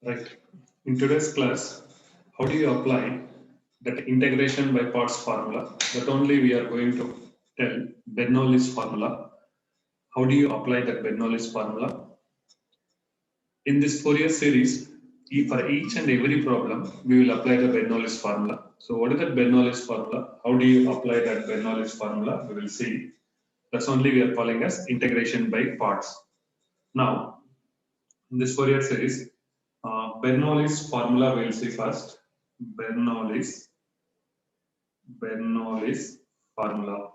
Right. In today's class, how do you apply that integration by parts formula? That only we are going to tell Bernoulli's formula. How do you apply that Bernoulli's formula? In this Fourier series, for each and every problem, we will apply the Bernoulli's formula. So what is that Bernoulli's formula? How do you apply that Bernoulli's formula? We will see. That's only we are calling as integration by parts. Now, in this Fourier series, Bernoulli's formula we will see first. Bernoulli's formula,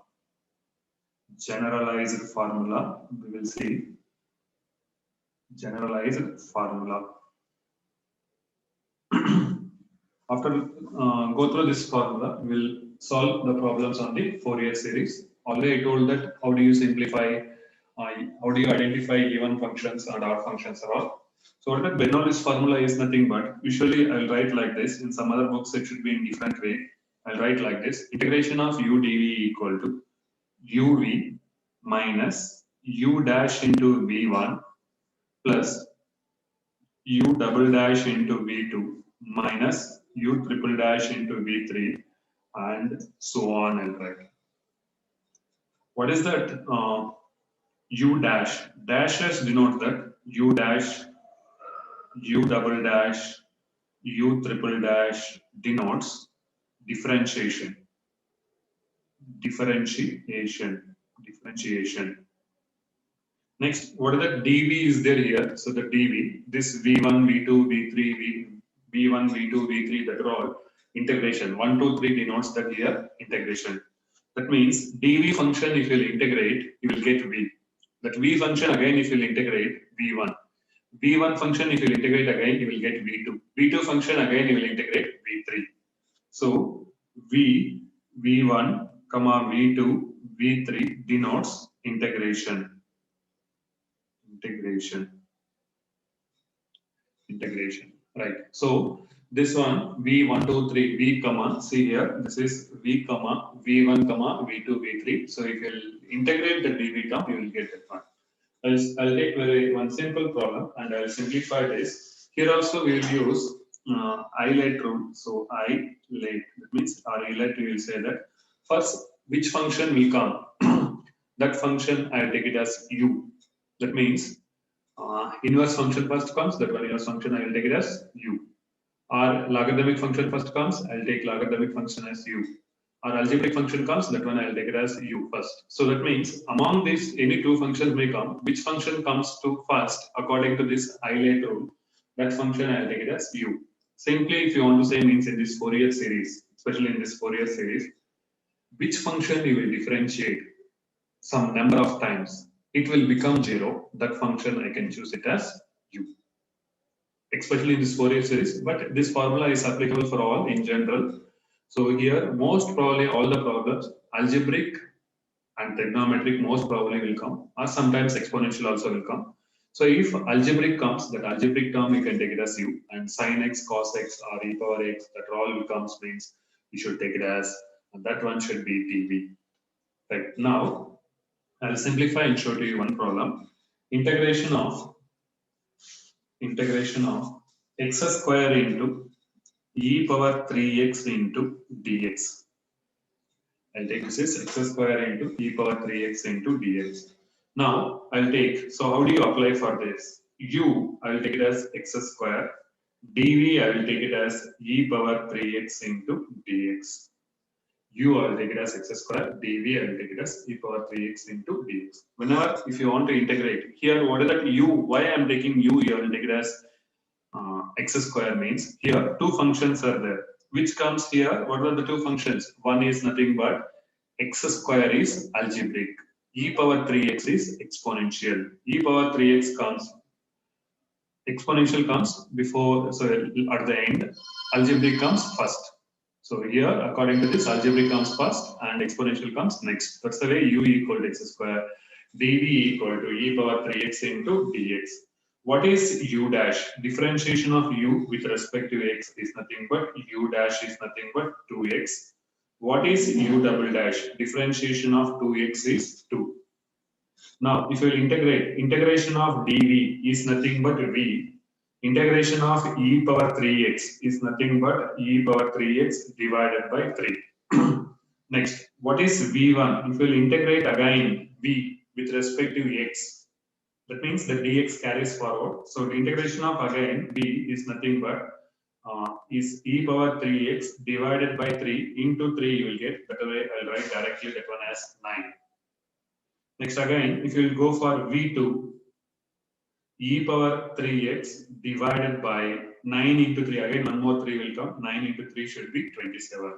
generalized formula. We will see generalized formula. After go through this formula, we will solve the problems on the Fourier series. Already I told that how do you simplify, how do you identify even functions and odd functions are all. So what that Bernoulli's formula is nothing but, usually I'll write like this. In some other books it should be in different way. I'll write like this: integration of u dv equal to uv minus u dash into v1 plus u double dash into v2 minus u triple dash into v3 and so on and right. What is that u dash? Dashes denote that u dash, u double dash, u triple dash denotes differentiation. Differentiation. Next, what is that dv is there here? So the dv, this v1, v2, v3, v1, v2, v3, that are all integration. 1, 2, 3 denotes that here integration. That means dv function, if you will integrate, you will get v. That v function again, if you will integrate, v1. v1 function, if you will integrate again, you will get v2. v2 function again, you will integrate v3. So v, v1, comma v2, v3 denotes integration. Right. So this one v1, 2, 3, v comma, see here, this is v comma, v1 comma, v2, v3. So if you integrate the dv term, you will get that one. I'll take one simple problem and I'll simplify this. Here also we will use ILATE rule. So ILATE, that means ILATE, we will say that first which function will come, that function I'll take it as u. That means inverse function first comes, that one inverse function I will take it as u. Or logarithmic function first comes, I'll take logarithmic function as u. Or algebraic function comes, that one I'll take it as u first. So that means among these, any two functions may come. Which function comes to first according to this ILATE rule, that function I'll take it as u. Simply, if you want to say, means in this Fourier series, especially in this Fourier series, which function you will differentiate some number of times, it will become 0. That function I can choose it as u. Especially in this Fourier series, but this formula is applicable for all in general. So here, most probably all the problems, algebraic and trigonometric most probably will come, or sometimes exponential also will come. So if algebraic comes, that algebraic term you can take it as u, and sin x, cos x, or e power x, that all will comes means you should take it as, and that one should be dv. Right. Now, I'll simplify and show to you one problem. Integration of x square into e power 3x into dx. I'll take this as x square into e power 3x into dx. Now I'll take, so how do you apply for this? U, I will take it as x square. dv, I will take it as e power 3x into dx. U, I will take it as x square. dv, I will take it as e power 3x into dx. Whenever, if you want to integrate, here what is that u? Why I am taking u here? I will take it as x square means here two functions are there. Which comes here? What are the two functions? One is nothing but x square is algebraic. E power 3x is exponential. E power 3x comes, exponential comes before, so at the end, algebraic comes first. So here, according to this, algebraic comes first and exponential comes next. That's the way u equal to x square, dv equal to e power 3x into dx. What is u dash? Differentiation of u with respect to x is nothing but u dash is nothing but 2x. What is u double dash? Differentiation of 2x is 2. Now, if you will integrate, integration of dv is nothing but v. Integration of e power 3x is nothing but e power 3x divided by 3. Next, what is v1? If we will integrate again v with respect to x, that means the dx carries forward. So the integration of again v is nothing but is e power 3x divided by 3 into 3 you will get. That way I'll write directly that one as 9. Next again, if you will go for v2, e power 3x divided by 9 into 3, again one more 3 will come, 9 into 3 should be 27.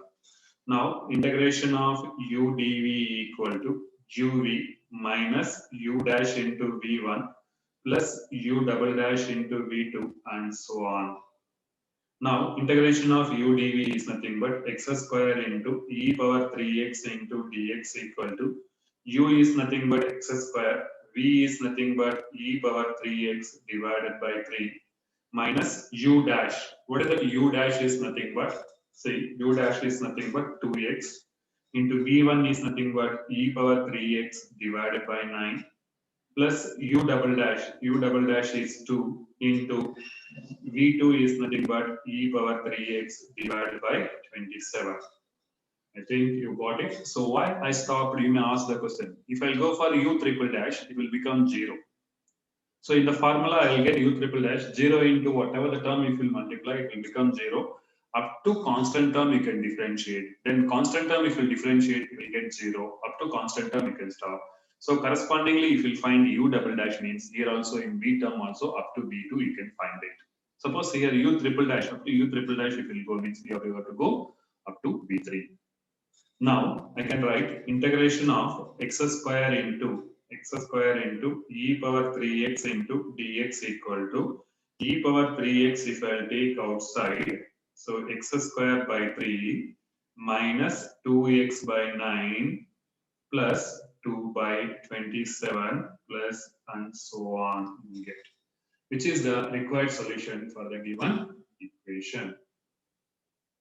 Now integration of u dv equal to uv minus u dash into v1 plus u double dash into v2 and so on. Now integration of u dv is nothing but x square into e power 3x into dx equal to u is nothing but x square, v is nothing but e power 3x divided by 3 minus u dash. What is that? U dash is nothing but, see, u dash is nothing but 2x into v1 is nothing but e power 3x divided by 9 plus u double dash. U double dash is 2 into v2 is nothing but e power 3x divided by 27. I think you got it. So why I stopped? You may ask the question. If I go for u triple dash, it will become 0. So in the formula, I will get u triple dash 0 into whatever the term if you multiply, it will become 0. Up to constant term, you can differentiate. Then constant term, if you differentiate, you will get 0. Up to constant term, you can stop. So correspondingly, if you find u double dash means here also in b term also up to b2, you can find it. Suppose here u triple dash, up to u triple dash, if you go means you have to go up to b3. Now I can write integration of x square into e power 3x into dx equal to e power 3x if I take outside. So x square by 3 minus 2x by 9 plus 2 by 27 plus and so on you get, which is the required solution for the given equation.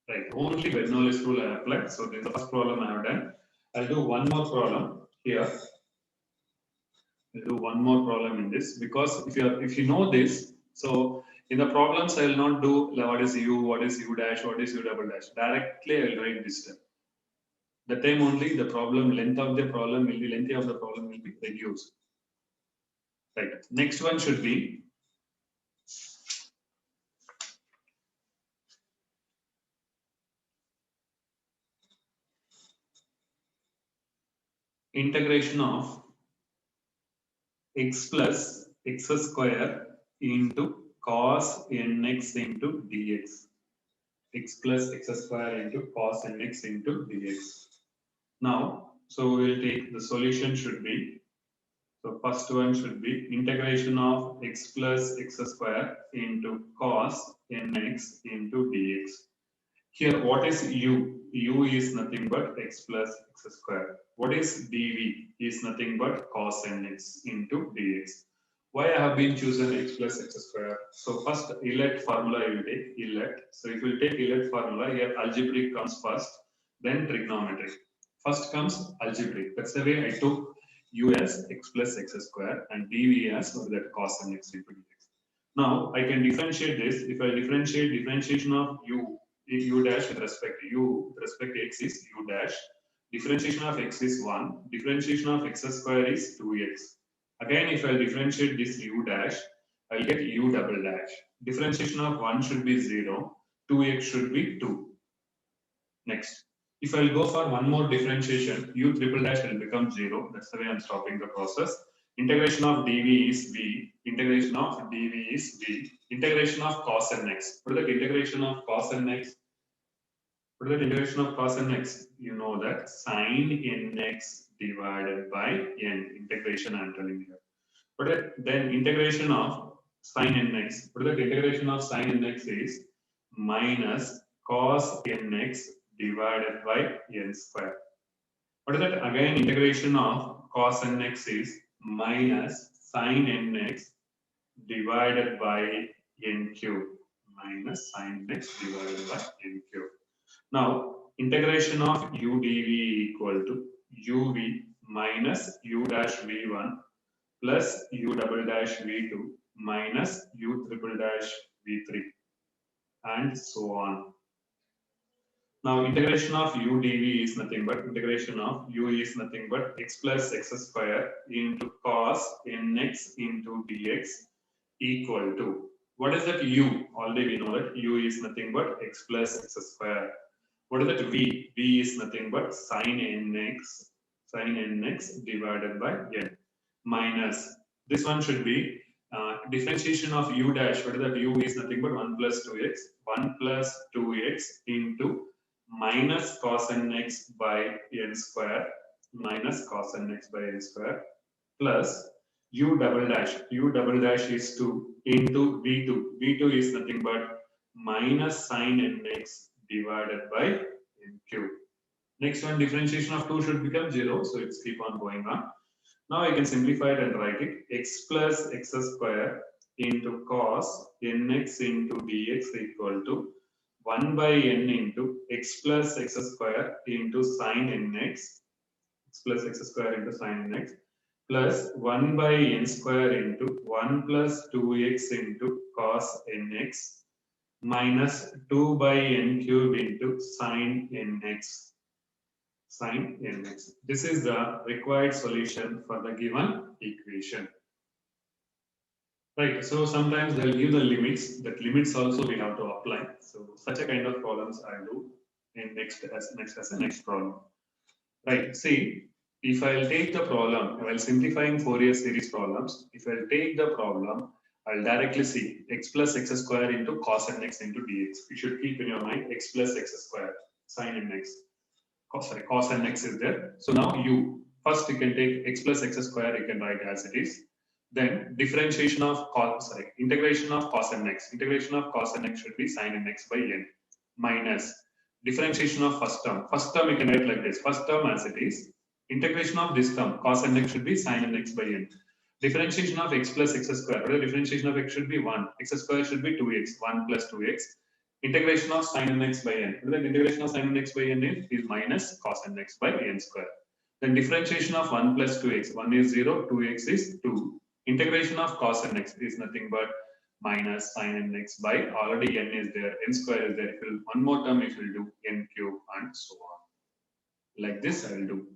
Right, only Bernoulli's rule I applied. So this is the first problem I have done. I'll do one more problem here. I'll do one more problem in this because if you know this, so in the problems I will not do what is u, what is u dash, what is u double dash. Directly I will write this step. The time only the problem length of the problem will be length of the problem will be reduced. Right. Next one should be integration of x plus x square into cos nx into dx. X plus x square into cos nx into dx. Now, so we will take the solution should be, so first one should be integration of x plus x square into cos nx into dx. Here, what is u? U is nothing but x plus x square. What is dv? Is nothing but cos nx into dx. Why I have been chosen x plus x square? So first Euler formula you will take Euler. So if you take Euler formula, here algebraic comes first, then trigonometric. First comes algebraic. That's the way I took u as x plus x square and dv as that cos nx into dx. Now I can differentiate this. If I differentiate differentiation of u dash with respect to x is u dash. Differentiation of x is 1. Differentiation of x square is 2x. Again, if I differentiate this u dash, I'll get u double dash. Differentiation of 1 should be 0. 2x should be 2. Next, if I'll go for one more differentiation, u triple dash will become 0. That's the way I'm stopping the process. Integration of dv is v. Integration of dv is v. Integration of cos nx. What is the integration of cos nx? What is the integration of cos nx? You know that sin nx divided by n. Integration I'm telling you. But then integration of sin nx. What is the integration of sin nx is minus cos nx divided by n square. What is that? Again, integration of cos nx is minus sin nx divided by n cube. Minus sin nx divided by n cube. Now, integration of u dv equal to uv minus u dash v1 plus u double dash v2 minus u triple dash v3 and so on. Now integration of u dv is nothing but integration of u is nothing but x plus x square into cos nx into dx equal to, what is that u? Already we know that u is nothing but x plus x square. What is that v? V is nothing but sin nx divided by n minus, this one should be differentiation of u dash. What is that? U is nothing but 1 plus 2x, 1 plus 2x into minus cos nx by n square, minus cos nx by n square plus u double dash. U double dash is 2 into v2. V2 is nothing but minus sin nx divided by n cube. Next one, differentiation of 2 should become 0, so it's keep on going on. Now I can simplify it and write it x plus x square into cos nx into dx equal to 1 by n into x plus x square into sin nx, x plus x square into sin nx plus 1 by n square into 1 plus 2x into cos nx minus 2 by n cube into sin nx. Sin nx. This is the required solution for the given equation. Right. So sometimes they'll give the limits. That limits also we have to apply. So such a kind of problems I'll do in next as a next problem. Right. See, if I'll take the problem while simplifying Fourier series problems, if I'll take the problem, I'll directly see x plus x square into cos nx into dx. You should keep in your mind x plus x square sin nx. Cos nx is there. So now you first you can take x plus x square, you can write as it is. Then differentiation of integration of cos nx. Integration of cos nx should be sin nx by n minus differentiation of first term. First term you can write like this. First term as it is. Integration of this term cos nx should be sin nx by n. Differentiation of x plus x square. The differentiation of x should be 1. X square should be 2x. 1 plus 2x. Integration of sin nx by n. The integration of sin nx by n is minus cos nx by n square. Then differentiation of 1 plus 2x. 1 is 0, 2x is 2. Integration of cos nx is nothing but minus sin nx by, already n is there, n square is there. If you one more term, if you do n cube and so on. Like this I will do.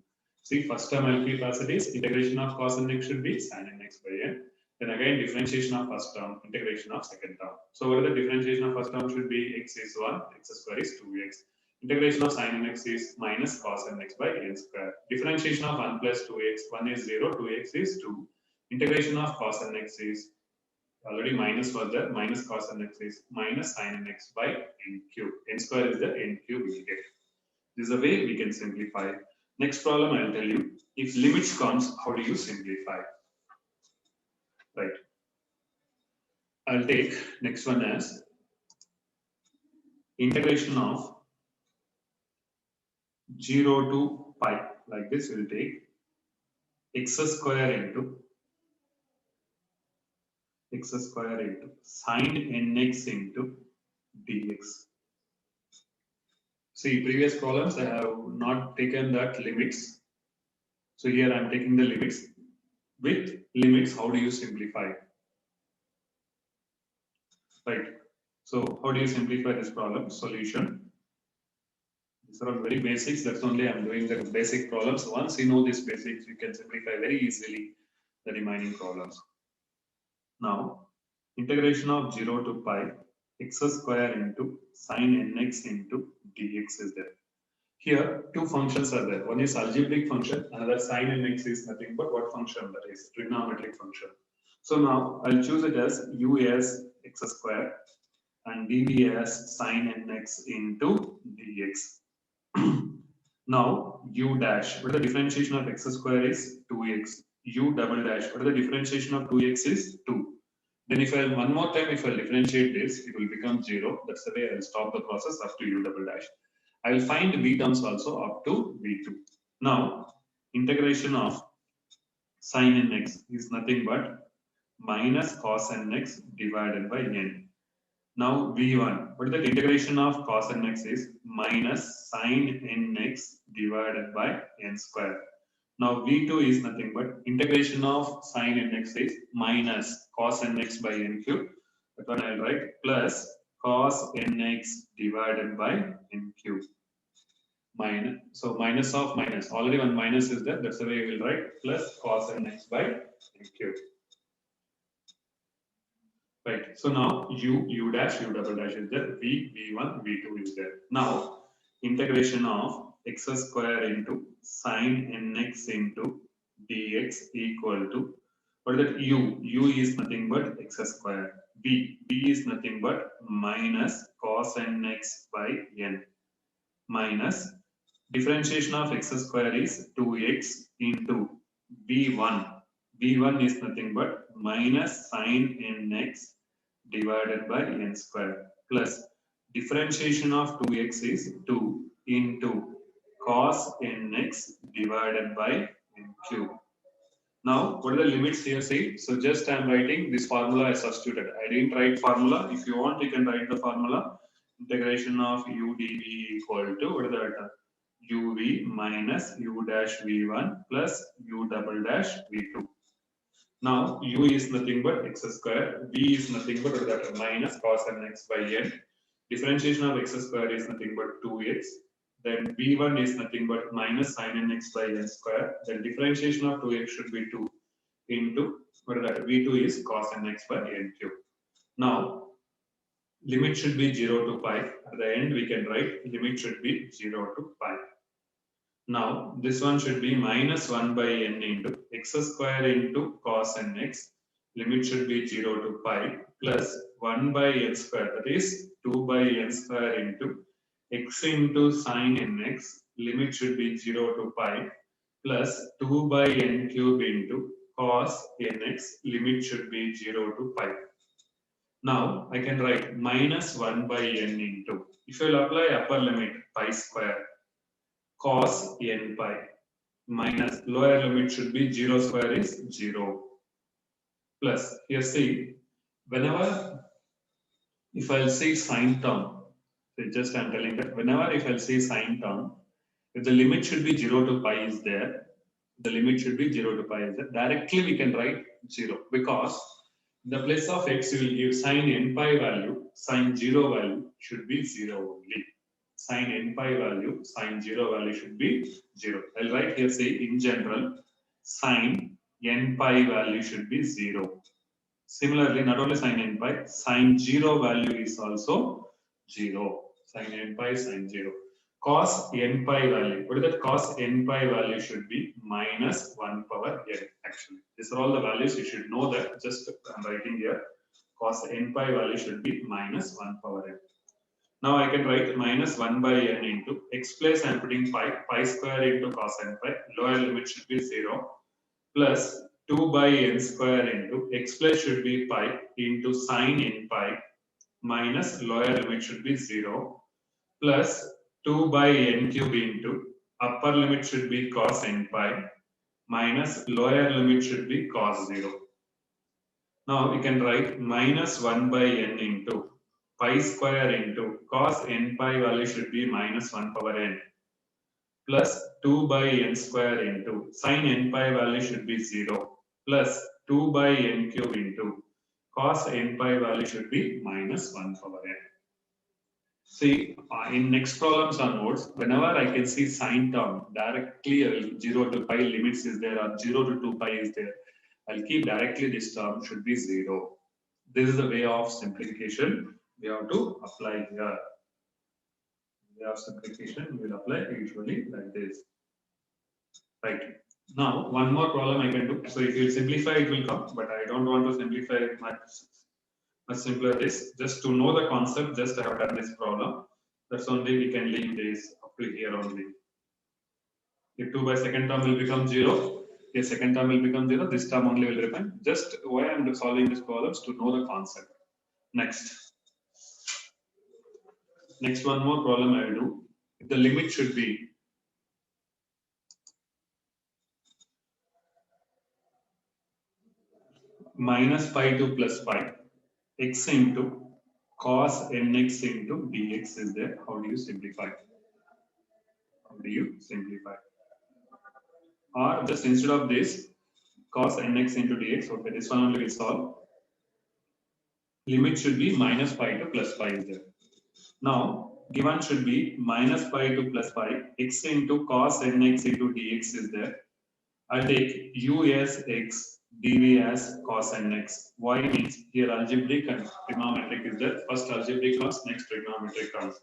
See, first term I will keep as it is. Integration of cos nx should be sin nx by n. Then again differentiation of first term, integration of second term. So what is the differentiation of first term should be x is 1, x square is 2x. Integration of sin nx is minus cos nx by n square. Differentiation of 1 plus 2x, 1 is 0, 2x is 2. Integration of cos nx is already minus was there, minus cos nx is minus sin nx by n cube. N square is the n cube we get. This is the way we can simplify. Next problem I will tell you. If limits comes, how do you simplify? Right. I'll take next one as integration of 0 to pi. Like this, we'll take x square into sin nx into dx. See, previous problems I have not taken that limits. So here I am taking the limits. With limits, how do you simplify? Right. So how do you simplify this problem? Solution. These are all very basics. That's only I'm doing the basic problems. Once you know these basics, you can simplify very easily the remaining problems. Now, integration of 0 to pi x square into sin nx into dx is there. Here, two functions are there. One is algebraic function, another sin nx is nothing but what function? That is trigonometric function. So now I'll choose it as u as x square and dv as sin nx into dx. Now u dash, what is the differentiation of x square is 2x. U double dash, what is the differentiation of 2x is 2. Then if I one more time, if I differentiate this, it will become 0. That's the way I'll stop the process up to u double dash. I will find v terms also up to v2. Now, integration of sin nx is nothing but minus cos nx divided by n. Now v1, what is the integration of cos nx is minus sin nx divided by n square. Now v2 is nothing but integration of sin nx is minus cos nx by n cube. That one I'll write plus cos nx divided by n cube. Minus, so minus of minus. Already one minus is there. That's the way we will write plus cos nx by n cube. Right. So now u dash, u double dash is there. v1, v2 is there. Now integration of x square into sine nx into dx equal to, what is that? U is nothing but x square. B is nothing but minus cos nx by n minus differentiation of x square is 2x into b1. b1 is nothing but minus sine nx divided by n square plus differentiation of 2x is 2 into cos nx divided by n cube. Now, what are the limits here? See, so just I am writing this formula I substituted. I didn't write formula. If you want, you can write the formula. Integration of u dv equal to, what is that? uv minus u dash v1 plus u double dash v2. Now, u is nothing but x square, v is nothing but that minus cos nx by n. Differentiation of x square is nothing but 2x. Then v1 is nothing but minus sin nx by n square. Then differentiation of 2x should be 2 into, what is that? v2 is cos nx by n cube. Now, limit should be 0 to pi. At the end, we can write limit should be 0 to pi. Now, this one should be minus 1 by n into x square into cos nx. Limit should be 0 to pi plus 1 by n square. That is 2 by n square into x into sin nx. Limit should be 0 to pi plus 2 by n cube into cos nx. Limit should be 0 to pi. Now, I can write minus 1 by n into, if you will apply upper limit pi square, cos n pi minus lower limit should be 0 square is 0 plus, here see, whenever if I'll say sine term, just I'm telling that whenever if I'll say sine term, if the limit should be 0 to pi is there, the limit should be 0 to pi is there, directly we can write 0 because in the place of x you will give sine n pi value, sine 0 value should be 0 only. Sine n pi value, sine 0 value should be 0. I'll write here say in general, sine n pi value should be 0. Similarly, not only sine n pi, sine 0 value is also 0. Sine n pi, sine 0. Cos n pi value, what is that? Cos n pi value should be minus 1 power n actually. These are all the values you should know that. Just I'm writing here. Cos n pi value should be minus 1 power n. Now I can write minus 1 by n into x place I am putting pi square into cos n pi, lower limit should be 0 plus 2 by n square into x place should be pi into sine n pi minus lower limit should be 0 plus 2 by n cube into upper limit should be cos n pi minus lower limit should be cos 0. Now we can write minus 1 by n into pi square into cos n pi value should be minus 1 power n plus 2 by n square into sin n pi value should be 0 plus 2 by n cube into cos n pi value should be minus 1 power n. See, in next problems onwards, whenever I can see sine term, directly 0 to pi limits is there or 0 to 2 pi is there, I'll keep directly this term should be 0. This is the way of simplification we have to apply here. Way of simplification we will apply usually like this. Right. Now, one more problem I can do. So if you simplify, it will come, but I don't want to simplify it much simpler this. Just to know the concept, just I have done this problem. That's only we can leave this up to here only. If 2 by second term will become 0, the second term will become 0, this term only will remain. Just why I am solving this problems to know the concept. Next one more problem I will do. If the limit should be minus pi to plus pi, x into cos nx into dx is there. How do you simplify? How do you simplify? Or just instead of this, cos nx into dx, okay, this one only will solve. limit should be minus pi to plus pi is there. Now, given should be minus pi to plus pi, x into cos nx into dx is there. I'll take u as x, dv as cos nx. Y means here algebraic and trigonometric is there. First algebraic comes, next trigonometric comes.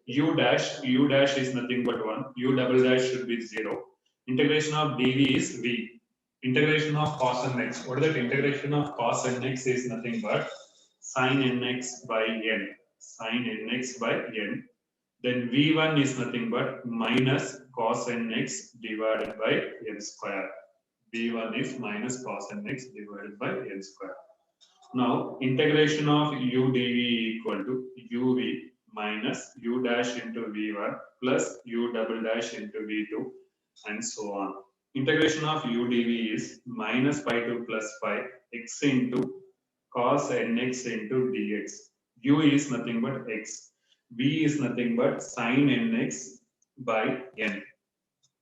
U dash is nothing but 1. U double dash should be 0. Integration of dv is v. Integration of cos nx. What is that? Integration of cos nx is nothing but sin nx by n. Sin nx by n. Then v1 is nothing but minus cos nx divided by n square. v1 is minus cos nx divided by n square. Now, integration of u dv equal to uv minus u dash into v1 plus u double dash into v2 and so on. Integration of u dv is minus pi to plus pi x into cos nx into dx. U is nothing but x. V is nothing but sin nx by n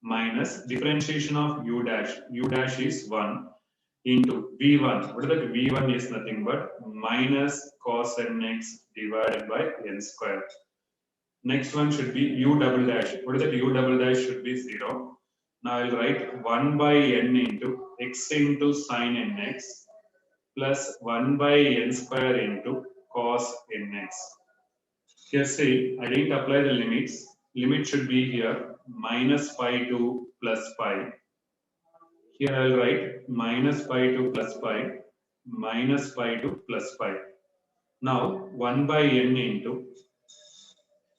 minus differentiation of u dash. U dash is 1 into v1. What is that? v1 is nothing but minus cos nx divided by n square. Next one should be u double dash. What is that? U double dash should be 0. Now I'll write 1 by n into x into sin nx plus 1 by n square into cos nx. Here say, I didn't apply the limits. Limit should be here minus pi to plus pi. Here I will write minus pi to plus pi, minus pi to plus pi. Now 1 by n into,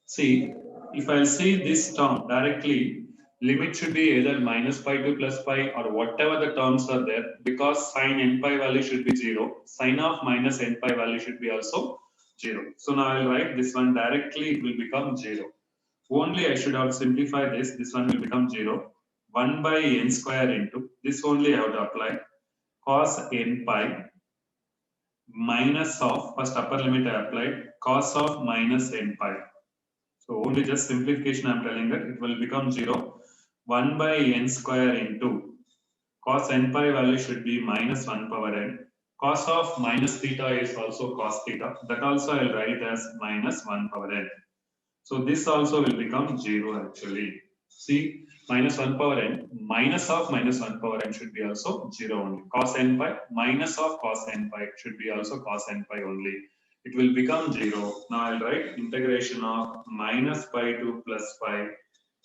see, if I see this term directly, limit should be either minus pi to plus pi or whatever the terms are there, because sin n pi value should be 0, sin of minus n pi value should be also 0. So now I will write this one directly, it will become 0. Only I should have simplified this, this one will become 0. 1 by n square into, this only I have to apply, cos n pi minus of, first upper limit I applied, cos of minus n pi. So only just simplification I am telling that it will become 0. 1 by n square into cos n pi value should be minus 1 power n. Cos of minus theta is also cos theta. That also I will write as minus 1 power n. So this also will become 0 actually. See, minus 1 power n, minus of minus 1 power n should be also 0 only. Cos n pi, minus of cos n pi should be also cos n pi only. It will become 0. Now I'll write integration of minus pi to plus pi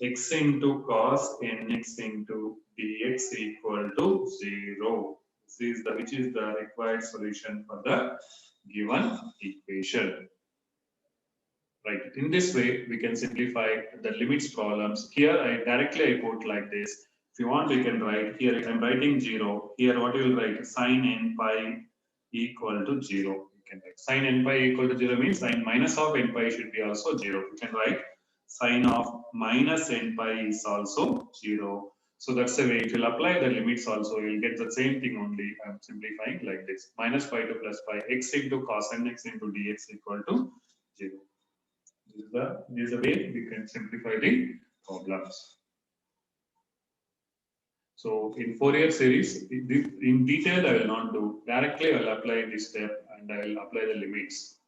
x into cos nx into dx equal to 0. This is the, which is the required solution for the given equation. Right. In this way, we can simplify the limits problems. Here, I put like this. If you want, we can write here. I'm writing 0. Here, what you will write? Sin n pi equal to 0. You can write sin n pi equal to 0 means sin minus of n pi should be also 0. You can write sin of minus n pi is also 0. So that's the way. If you'll apply the limits also, you'll get the same thing only. I'm simplifying like this. Minus pi to plus pi, x into cos nx into dx equal to 0. This is the way we can simplify the problems. So in Fourier series, in detail I will not do. Directly I will apply this step and I will apply the limits.